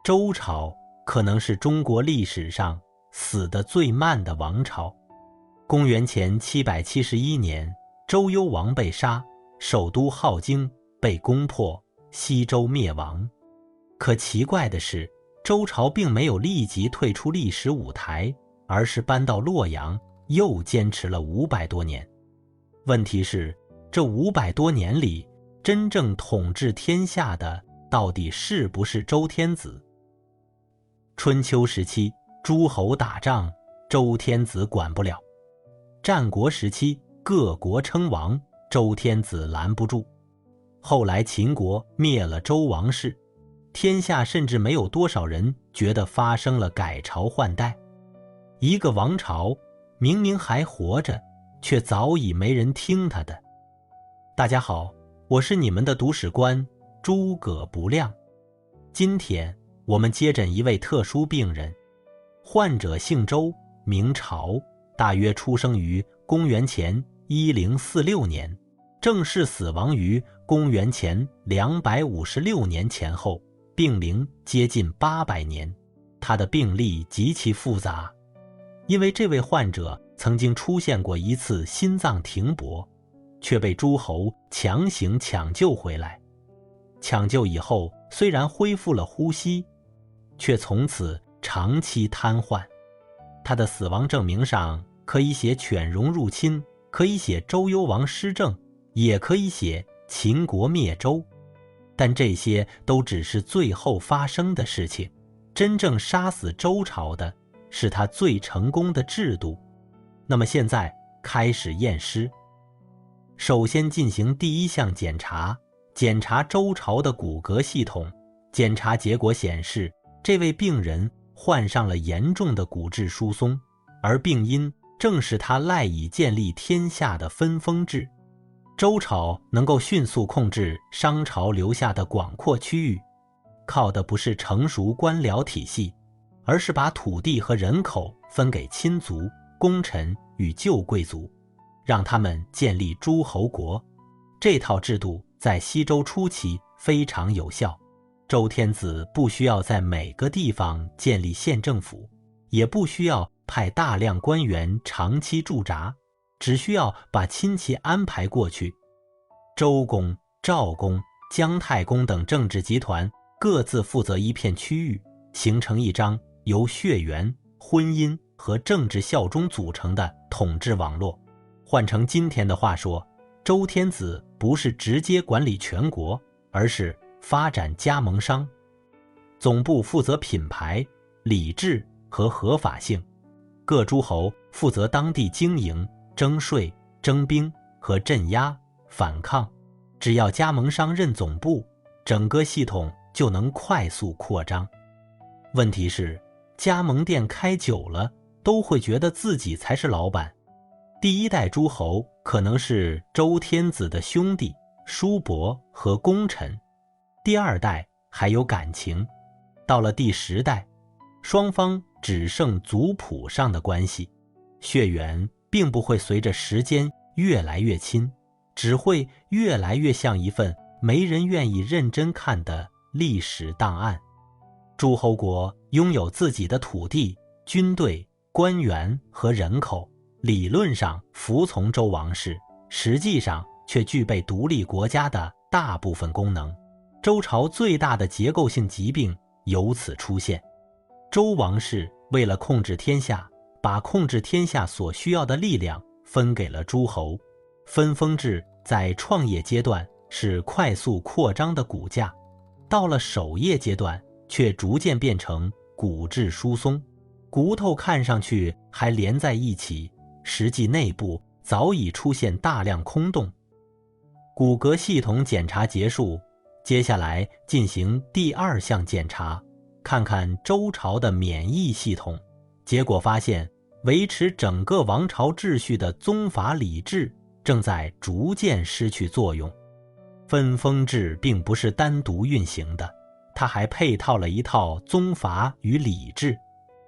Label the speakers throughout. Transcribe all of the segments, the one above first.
Speaker 1: 周朝可能是中国历史上死得最慢的王朝。公元前771年，周幽王被杀，首都镐京被攻破，西周灭亡。可奇怪的是，周朝并没有立即退出历史舞台，而是搬到洛阳，又坚持了500多年。问题是，这500多年里，真正统治天下的到底是不是周天子？春秋时期，诸侯打仗，周天子管不了；战国时期，各国称王，周天子拦不住。后来秦国灭了周王室，天下甚至没有多少人觉得发生了改朝换代。一个王朝明明还活着，却早已没人听他的。大家好，我是你们的读史官诸葛不亮。今天我们接诊一位特殊病人，患者姓周，名朝，大约出生于公元前1046年，正式死亡于公元前256年前后，病龄接近800年。他的病历极其复杂，因为这位患者曾经出现过一次心脏停泊，却被诸侯强行抢救回来。抢救以后，虽然恢复了呼吸，却从此长期瘫痪。他的死亡证明上可以写犬戎入侵，可以写周幽王失政，也可以写秦国灭周。但这些都只是最后发生的事情，真正杀死周朝的是他最成功的制度。那么现在开始验尸。首先进行第一项检查，检查周朝的骨骼系统。检查结果显示，这位病人患上了严重的骨质疏松，而病因正是他赖以建立天下的分封制。周朝能够迅速控制商朝留下的广阔区域，靠的不是成熟官僚体系，而是把土地和人口分给亲族、功臣与旧贵族，让他们建立诸侯国。这套制度在西周初期非常有效。周天子不需要在每个地方建立县政府，也不需要派大量官员长期驻扎，只需要把亲戚安排过去。周公、赵公、姜太公等政治集团各自负责一片区域，形成一张由血缘、婚姻和政治效忠组成的统治网络。换成今天的话说，周天子不是直接管理全国，而是发展加盟商。总部负责品牌、礼制和合法性，各诸侯负责当地经营、征税、征兵和镇压、反抗。只要加盟商认总部，整个系统就能快速扩张。问题是，加盟店开久了，都会觉得自己才是老板。第一代诸侯可能是周天子的兄弟、叔伯和功臣，第二代还有感情，到了第10代，双方只剩族谱上的关系，血缘并不会随着时间越来越亲，只会越来越像一份没人愿意认真看的历史档案。诸侯国拥有自己的土地、军队、官员和人口，理论上服从周王室，实际上却具备独立国家的大部分功能。周朝最大的结构性疾病由此出现。周王室为了控制天下，把控制天下所需要的力量分给了诸侯。分封制在创业阶段是快速扩张的骨架，到了守业阶段却逐渐变成骨质疏松，骨头看上去还连在一起，实际内部早已出现大量空洞。骨骼系统检查结束，接下来进行第2项检查，看看周朝的免疫系统。结果发现，维持整个王朝秩序的宗法礼制正在逐渐失去作用。分封制并不是单独运行的，它还配套了一套宗法与礼制。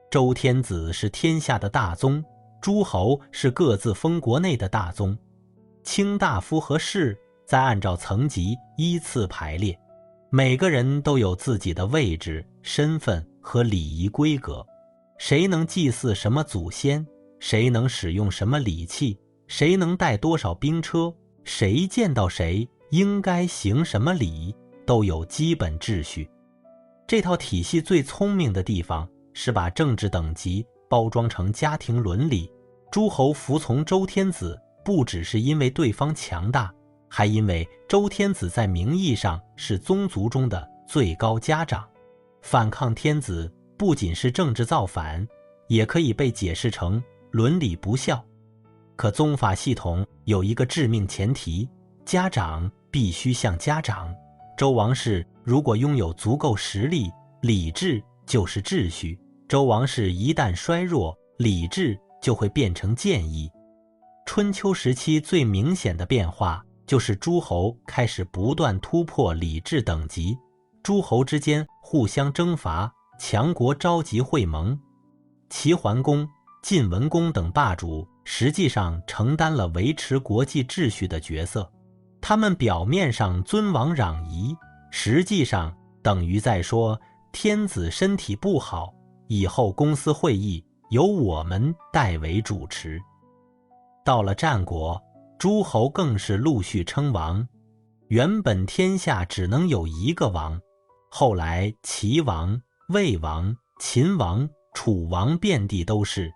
Speaker 1: 周天子是天下的大宗，诸侯是各自封国内的大宗，卿大夫和士再按照层级依次排列。每个人都有自己的位置、身份和礼仪规格，谁能祭祀什么祖先，谁能使用什么礼器，谁能带多少兵车，谁见到谁应该行什么礼，都有基本秩序。这套体系最聪明的地方是把政治等级包装成家庭伦理。诸侯服从周天子，不只是因为对方强大，还因为周天子在名义上是宗族中的最高家长。反抗天子不仅是政治造反，也可以被解释成伦理不孝。可宗法系统有一个致命前提，家长必须像家长。周王室如果拥有足够实力，礼制就是秩序；周王室一旦衰弱，礼制就会变成谏议。春秋时期最明显的变化就是诸侯开始不断突破礼制等级，诸侯之间互相征伐，强国召集会盟。齐桓公、晋文公等霸主实际上承担了维持国际秩序的角色，他们表面上尊王攘夷，实际上等于在说天子身体不好，以后公司会议由我们代为主持。到了战国，诸侯更是陆续称王，原本天下只能有一个王，后来齐王、魏王、秦王、楚王遍地都是。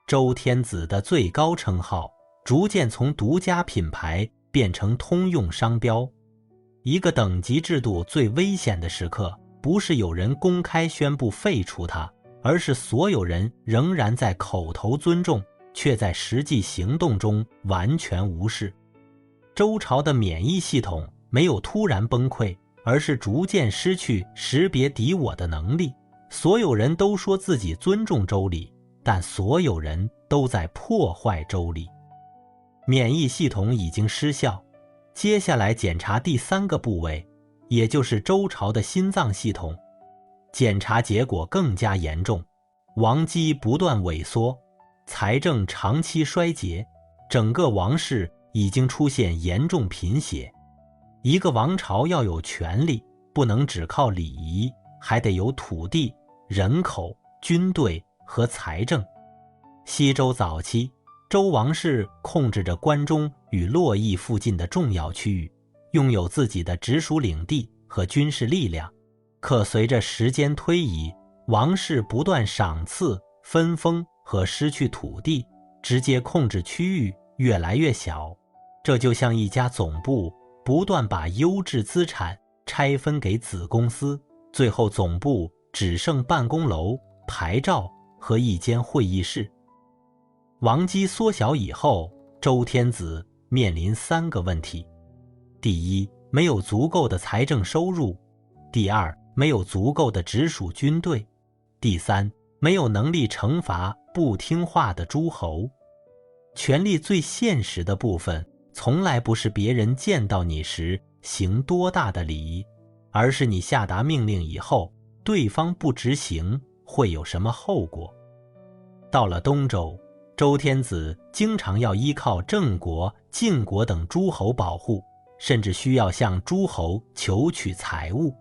Speaker 1: 周天子的最高称号逐渐从独家品牌变成通用商标。一个等级制度最危险的时刻，不是有人公开宣布废除它，而是所有人仍然在口头尊重，却在实际行动中完全无视。周朝的免疫系统没有突然崩溃，而是逐渐失去识别敌我的能力。所有人都说自己尊重周礼，但所有人都在破坏周礼。免疫系统已经失效，接下来检查第三个部位，也就是周朝的心脏系统。检查结果更加严重，王基不断萎缩，财政长期衰竭，整个王室已经出现严重贫血。一个王朝要有权力，不能只靠礼仪，还得有土地、人口、军队和财政。西周早期，周王室控制着关中与洛邑附近的重要区域，拥有自己的直属领地和军事力量。可随着时间推移，王室不断赏赐、分封和失去土地，直接控制区域越来越小。这就像一家总部不断把优质资产拆分给子公司，最后总部只剩办公楼、牌照和一间会议室。王基缩小以后，周天子面临三个问题：第一，没有足够的财政收入；第二，没有足够的直属军队；第三，没有能力惩罚不听话的诸侯。权力最现实的部分，从来不是别人见到你时行多大的礼，而是你下达命令以后，对方不执行会有什么后果。到了东周，周天子经常要依靠郑国、晋国等诸侯保护，甚至需要向诸侯求取财物。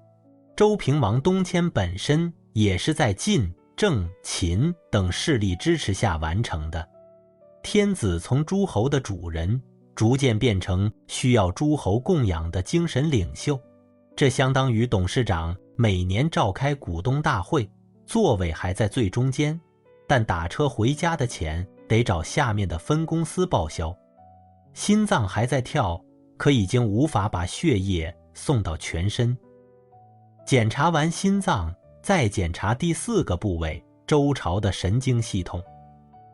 Speaker 1: 周平王东迁本身也是在晋、郑、秦等势力支持下完成的。天子从诸侯的主人，逐渐变成需要诸侯供养的精神领袖。这相当于董事长每年召开股东大会，座位还在最中间，但打车回家的钱得找下面的分公司报销。心脏还在跳，可已经无法把血液送到全身。检查完心脏，再检查第四个部位，周朝的神经系统。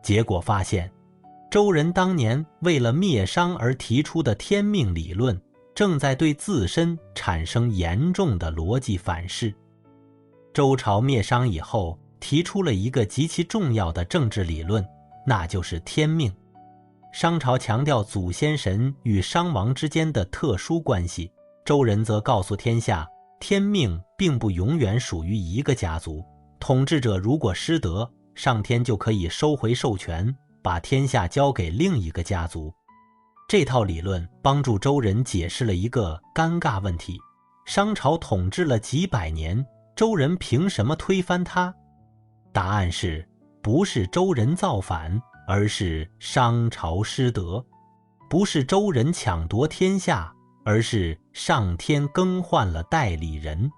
Speaker 1: 结果发现，周人当年为了灭商而提出的天命理论，正在对自身产生严重的逻辑反噬。周朝灭商以后，提出了一个极其重要的政治理论，那就是天命。商朝强调祖先神与商王之间的特殊关系，周人则告诉天下，天命并不永远属于一个家族，统治者如果失德，上天就可以收回授权，把天下交给另一个家族。这套理论帮助周人解释了一个尴尬问题：商朝统治了几百年，周人凭什么推翻他？答案是，不是周人造反，而是商朝失德；不是周人抢夺天下，而是上天更换了代理人。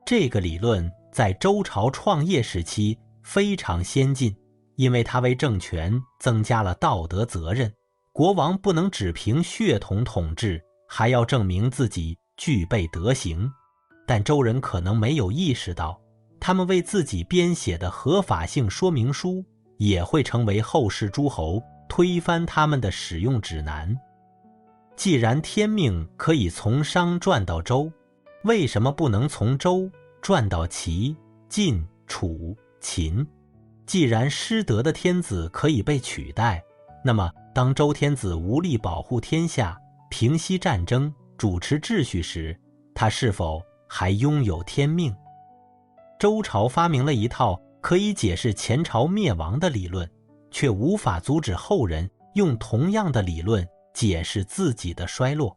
Speaker 1: 这个理论在周朝创业时期非常先进，因为它为政权增加了道德责任。国王不能只凭血统统治，还要证明自己具备德行。但周人可能没有意识到，他们为自己编写的合法性说明书也会成为后世诸侯推翻他们的使用指南。既然天命可以从商转到周，为什么不能从周转到齐、晋、楚、秦？既然失德的天子可以被取代，那么当周天子无力保护天下、平息战争、主持秩序时，他是否还拥有天命？周朝发明了一套可以解释前朝灭亡的理论，却无法阻止后人用同样的理论解释自己的衰落。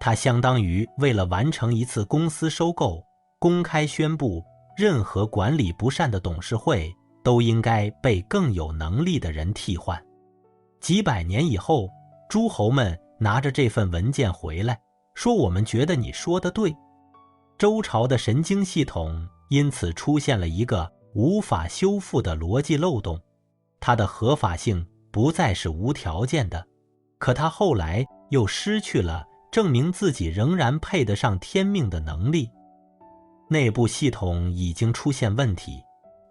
Speaker 1: 它相当于为了完成一次公司收购，公开宣布任何管理不善的董事会都应该被更有能力的人替换。几百年以后，诸侯们拿着这份文件回来，说我们觉得你说的对。周朝的神经系统因此出现了一个无法修复的逻辑漏洞，它的合法性不再是无条件的，可它后来又失去了证明自己仍然配得上天命的能力。内部系统已经出现问题，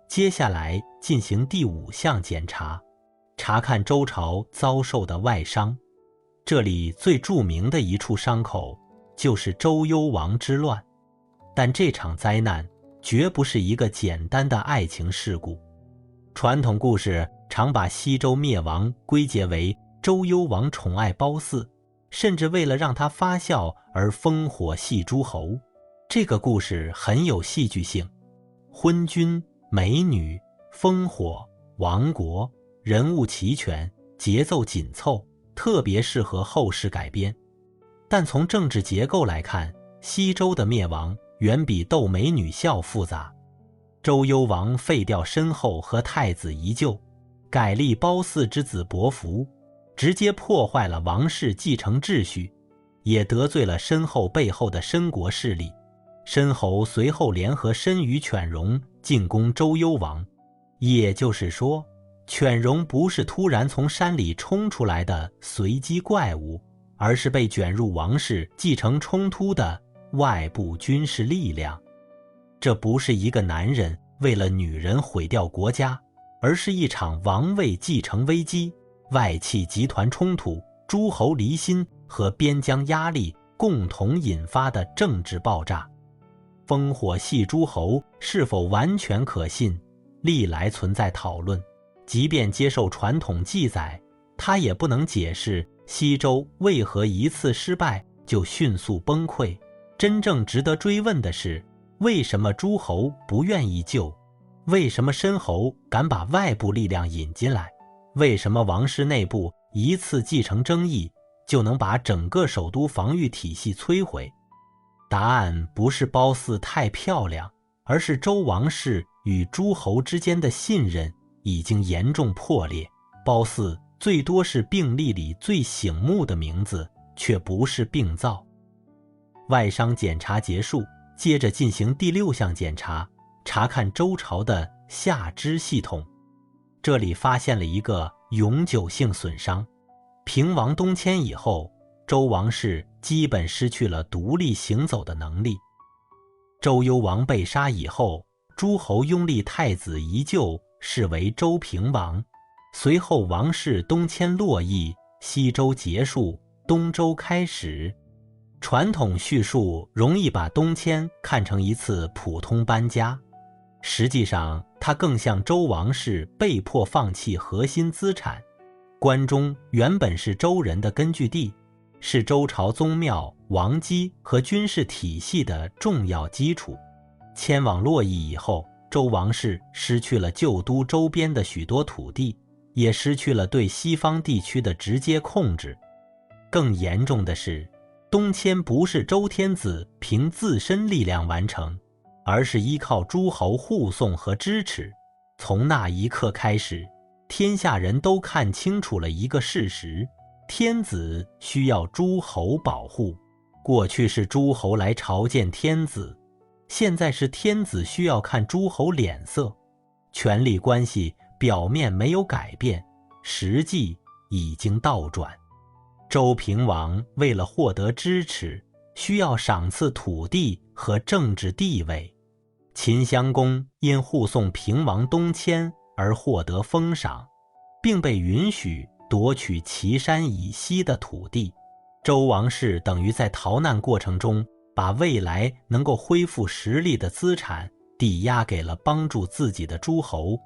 Speaker 1: 接下来进行第5项检查，查看周朝遭受的外伤。这里最著名的一处伤口就是周幽王之乱，但这场灾难绝不是一个简单的爱情事故。传统故事常把西周灭亡归结为周幽王宠爱褒姒，甚至为了让他发酵而烽火戏诸侯。这个故事很有戏剧性，昏君、美女、烽火、亡国，人物齐全，节奏紧凑，特别适合后世改编。但从政治结构来看，西周的灭亡远比斗美女笑复杂。周幽王废掉申后和太子宜臼，改立褒姒之子伯服，直接破坏了王室继承秩序，也得罪了申后背后的申国势力。申侯随后联合申与犬戎进攻周幽王，也就是说，犬戎不是突然从山里冲出来的随机怪物，而是被卷入王室继承冲突的外部军事力量。这不是一个男人为了女人毁掉国家，而是一场王位继承危机、外戚集团冲突、诸侯离心和边疆压力共同引发的政治爆炸。烽火戏诸侯是否完全可信，历来存在讨论。即便接受传统记载，它也不能解释西周为何一次失败就迅速崩溃。真正值得追问的是，为什么诸侯不愿意救？为什么申侯敢把外部力量引进来？为什么王室内部一次继承争议就能把整个首都防御体系摧毁？答案不是褒姒太漂亮，而是周王室与诸侯之间的信任已经严重破裂。褒姒最多是病历里最醒目的名字，却不是病灶。外伤检查结束，接着进行第6项检查，查看周朝的下肢系统。这里发现了一个永久性损伤。平王东迁以后，周王室基本失去了独立行走的能力。周幽王被杀以后，诸侯拥立太子宜臼视为周平王，随后王室东迁洛邑，西周结束，东周开始。传统叙述容易把东迁看成一次普通搬家，实际上它更像周王室被迫放弃核心资产。关中原本是周人的根据地，是周朝宗庙、王基和军事体系的重要基础。迁往洛邑以后，周王室失去了旧都周边的许多土地，也失去了对西方地区的直接控制。更严重的是，东迁不是周天子凭自身力量完成，而是依靠诸侯护送和支持。从那一刻开始，天下人都看清楚了一个事实：天子需要诸侯保护。过去是诸侯来朝见天子，现在是天子需要看诸侯脸色。权力关系表面没有改变，实际已经倒转。周平王为了获得支持，需要赏赐土地和政治地位。秦襄公因护送平王东迁而获得封赏，并被允许夺取岐山以西的土地。周王室等于在逃难过程中，把未来能够恢复实力的资产抵押给了帮助自己的诸侯。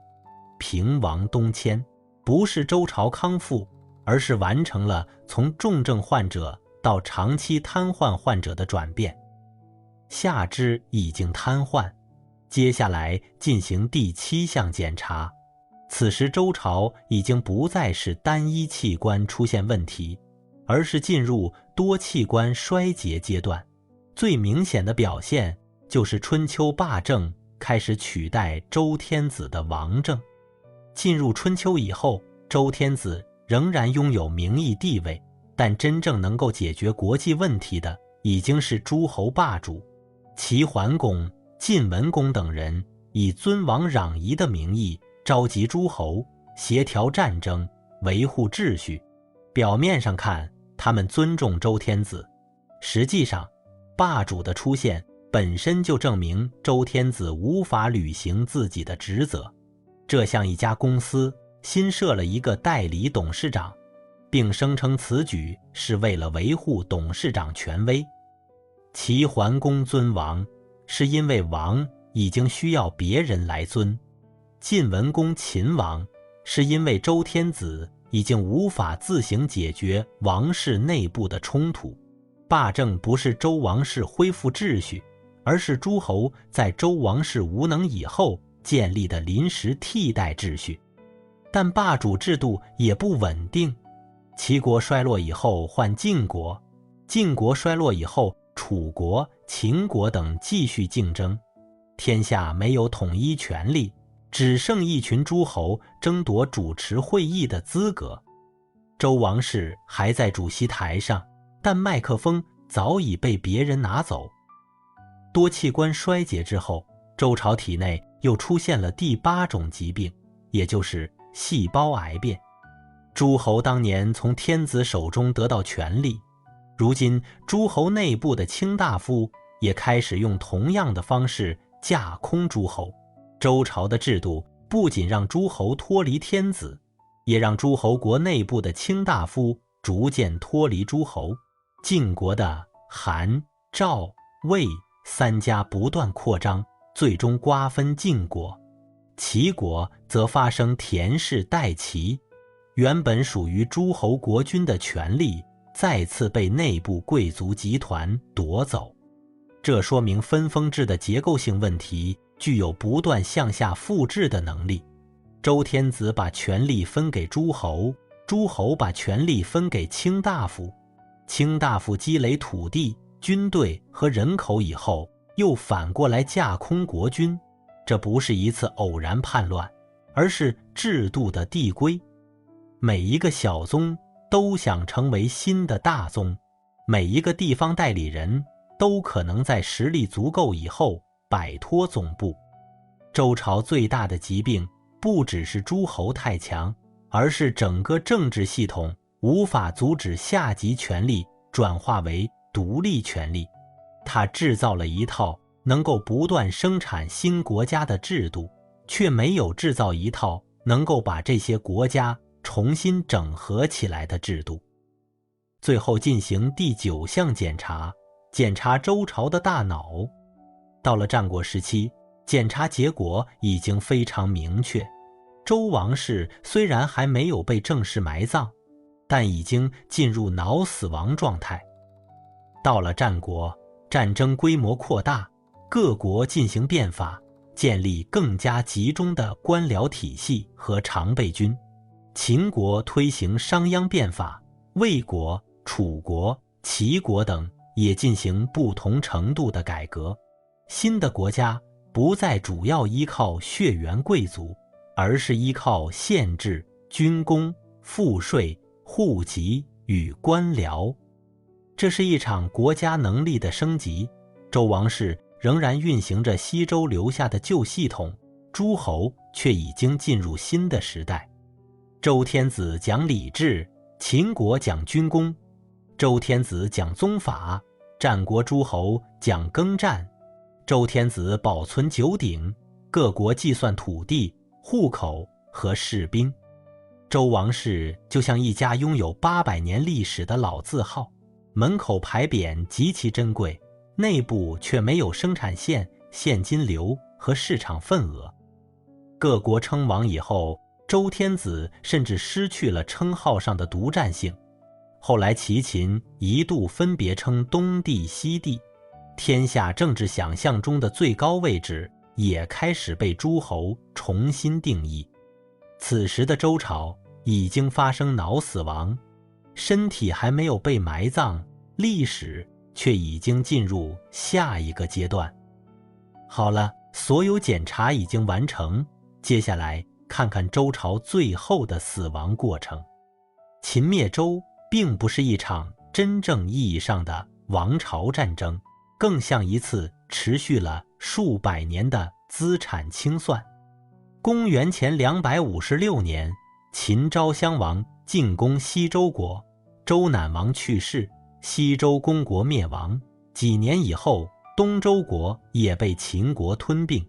Speaker 1: 平王东迁不是周朝康复，而是完成了从重症患者到长期瘫痪患者的转变。下肢已经瘫痪，接下来进行第7项检查。此时周朝已经不再是单一器官出现问题，而是进入多器官衰竭阶段。最明显的表现就是春秋霸政开始取代周天子的王政。进入春秋以后，周天子仍然拥有名义地位，但真正能够解决国际问题的已经是诸侯霸主。齐桓公、晋文公等人以尊王攘夷的名义召集诸侯，协调战争，维护秩序。表面上看，他们尊重周天子，实际上霸主的出现本身就证明周天子无法履行自己的职责。这像一家公司新设了一个代理董事长，并声称此举是为了维护董事长权威。齐桓公尊王，是因为王已经需要别人来尊；晋文公秦王，是因为周天子已经无法自行解决王室内部的冲突。霸政不是周王室恢复秩序，而是诸侯在周王室无能以后建立的临时替代秩序。但霸主制度也不稳定，齐国衰落以后换晋国，晋国衰落以后楚国、秦国等继续竞争，天下没有统一权力，只剩一群诸侯争夺主持会议的资格。周王室还在主席台上，但麦克风早已被别人拿走。多器官衰竭之后，周朝体内又出现了第8种疾病，也就是细胞癌变。诸侯当年从天子手中得到权力，如今诸侯内部的卿大夫也开始用同样的方式架空诸侯。周朝的制度不仅让诸侯脱离天子，也让诸侯国内部的卿大夫逐渐脱离诸侯。晋国的韩、赵、魏3家不断扩张，最终瓜分晋国。齐国则发生田氏代齐，原本属于诸侯国君的权力再次被内部贵族集团夺走。这说明分封制的结构性问题具有不断向下复制的能力。周天子把权力分给诸侯，诸侯把权力分给卿大夫，卿大夫积累土地、军队和人口以后，又反过来架空国君。这不是一次偶然叛乱，而是制度的递归。每一个小宗都想成为新的大宗，每一个地方代理人都可能在实力足够以后摆脱总部。周朝最大的疾病不只是诸侯太强，而是整个政治系统无法阻止下级权力转化为独立权力。它制造了一套能够不断生产新国家的制度，却没有制造一套能够把这些国家重新整合起来的制度。最后进行第9项检查，检查周朝的大脑。到了战国时期，检查结果已经非常明确。周王室虽然还没有被正式埋葬，但已经进入脑死亡状态。到了战国，战争规模扩大，各国进行变法，建立更加集中的官僚体系和常备军。秦国推行商鞅变法，魏国、楚国、齐国等也进行不同程度的改革。新的国家不再主要依靠血缘贵族，而是依靠县制、军功、赋税、户籍与官僚。这是一场国家能力的升级。周王室仍然运行着西周留下的旧系统，诸侯却已经进入新的时代。周天子讲礼制，秦国讲军功；周天子讲宗法，战国诸侯讲耕战；周天子保存九鼎，各国计算土地、户口和士兵。周王室就像一家拥有800年历史的老字号，门口牌匾极其珍贵，内部却没有生产线、现金流和市场份额。各国称王以后，周天子甚至失去了称号上的独占性。后来齐秦一度分别称东帝、西帝，天下政治想象中的最高位置也开始被诸侯重新定义。此时的周朝已经发生脑死亡，身体还没有被埋葬，历史却已经进入下一个阶段。好了，所有检查已经完成，接下来看看周朝最后的死亡过程。秦灭周并不是一场真正意义上的王朝战争，更像一次持续了数百年的资产清算。公元前256年，秦昭襄王进攻西周国，周赧王去世，西周公国灭亡。几年以后，东周国也被秦国吞并。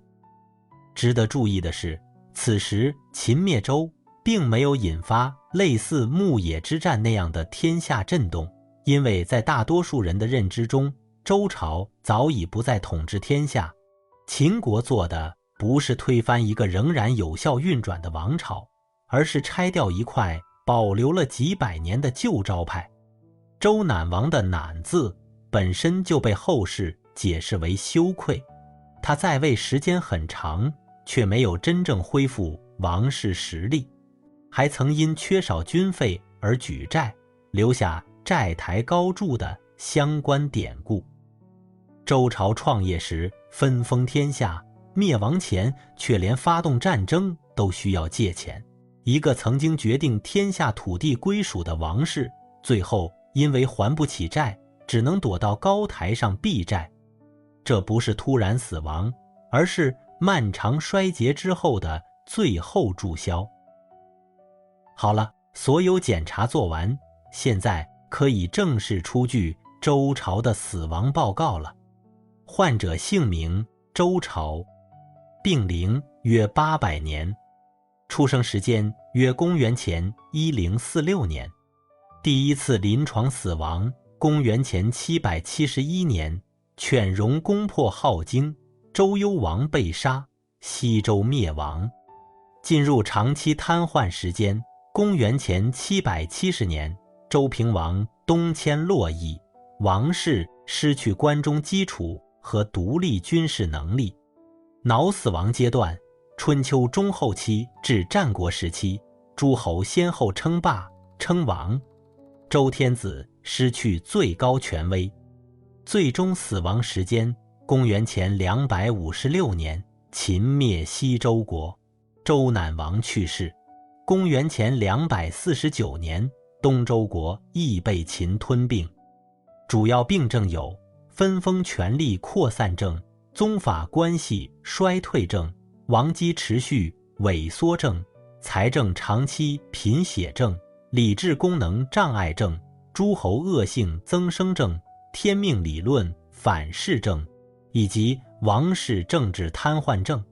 Speaker 1: 值得注意的是，此时秦灭周并没有引发类似牧野之战那样的天下震动，因为在大多数人的认知中，周朝早已不再统治天下。秦国做的不是推翻一个仍然有效运转的王朝，而是拆掉一块保留了几百年的旧招牌。周赧王的赧字本身就被后世解释为羞愧，他在位时间很长，却没有真正恢复王室实力，还曾因缺少军费而举债，留下债台高筑的相关典故。周朝创业时分封天下，灭亡前却连发动战争都需要借钱。一个曾经决定天下土地归属的王室，最后因为还不起债，只能躲到高台上避债。这不是突然死亡，而是漫长衰竭之后的最后注销。好了，所有检查做完，现在可以正式出具周朝的死亡报告了。患者姓名周朝，病龄约800年，出生时间约公元前1046年，第一次临床死亡公元前771年，犬戎攻破镐京，周幽王被杀，西周灭亡。进入长期瘫痪时间公元前770年，周平王东迁洛邑，王室失去关中基础和独立军事能力。脑死亡阶段，春秋中后期至战国时期，诸侯先后称霸称王，周天子失去最高权威。最终死亡时间公元前256年，秦灭西周国，周赧王去世。公元前249年，东周国亦被秦吞并。主要病症有分封权力扩散症、宗法关系衰退症、王基持续萎缩症、财政长期贫血症、理智功能障碍症、诸侯恶性增生症、天命理论反噬症，以及王室政治瘫痪症。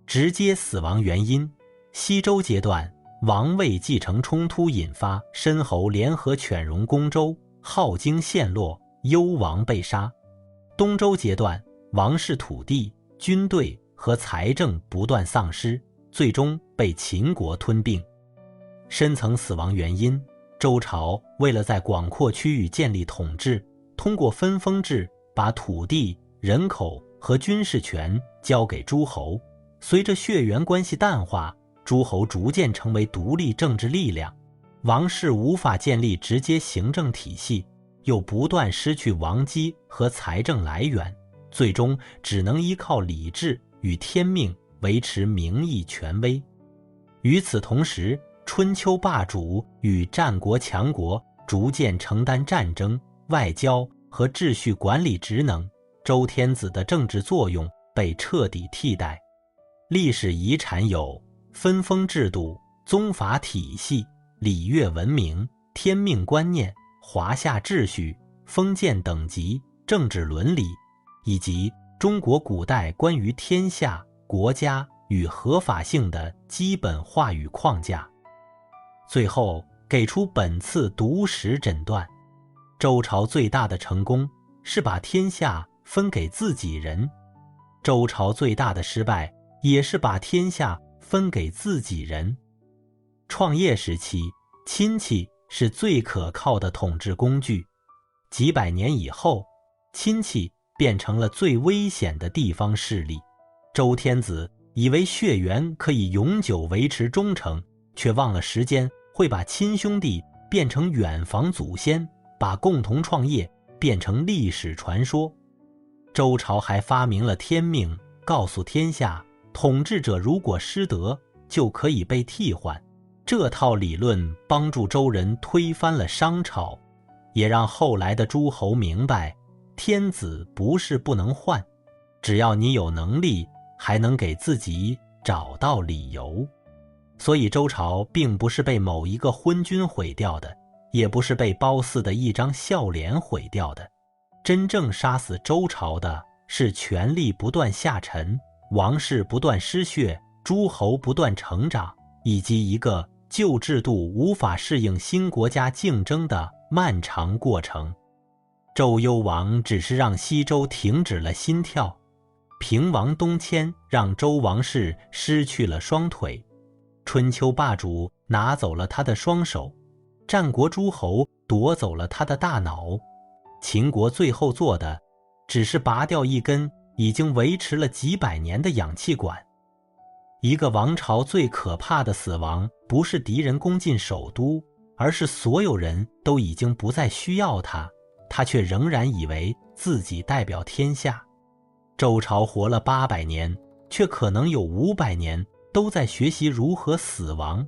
Speaker 1: 直接死亡原因：西周阶段，王位继承冲突引发申侯联合犬戎攻周，镐京陷落，幽王被杀。东周阶段，王室土地、军队和财政不断丧失，最终被秦国吞并。深层死亡原因：周朝为了在广阔区域建立统治，通过分封制把土地、人口和军事权交给诸侯。随着血缘关系淡化，诸侯逐渐成为独立政治力量，王室无法建立直接行政体系，又不断失去王基和财政来源，最终只能依靠礼制与天命维持名义权威。与此同时，春秋霸主与战国强国逐渐承担战争、外交和秩序管理职能，周天子的政治作用被彻底替代。历史遗产有分封制度、宗法体系、礼乐文明、天命观念、华夏秩序、封建等级、政治伦理，以及中国古代关于天下、国家与合法性的基本话语框架。最后给出本次读史诊断：周朝最大的成功是把天下分给自己人，周朝最大的失败也是把天下分给自己人。创业时期，亲戚是最可靠的统治工具，几百年以后，亲戚变成了最危险的地方势力。周天子以为血缘可以永久维持忠诚，却忘了时间会把亲兄弟变成远房祖先，把共同创业变成历史传说。周朝还发明了天命，告诉天下，统治者如果失德，就可以被替换。这套理论帮助周人推翻了商朝，也让后来的诸侯明白，天子不是不能换，只要你有能力，还能给自己找到理由。所以周朝并不是被某一个昏君毁掉的，也不是被褒姒的一张笑脸毁掉的。真正杀死周朝的是权力不断下沉，王室不断失血，诸侯不断成长，以及一个旧制度无法适应新国家竞争的漫长过程。周幽王只是让西周停止了心跳，平王东迁让周王室失去了双腿，春秋霸主拿走了他的双手，战国诸侯夺走了他的大脑，秦国最后做的只是拔掉一根已经维持了几百年的氧气管。一个王朝最可怕的死亡，不是敌人攻进首都，而是所有人都已经不再需要他，他却仍然以为自己代表天下。周朝活了800年，却可能有500年都在学习如何死亡。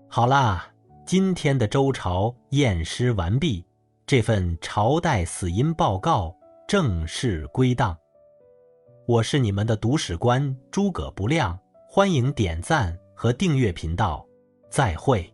Speaker 1: 好啦，今天的周朝验尸完毕，这份朝代死因报告正式归档。我是你们的读史官诸葛不亮，欢迎点赞和订阅频道，再会。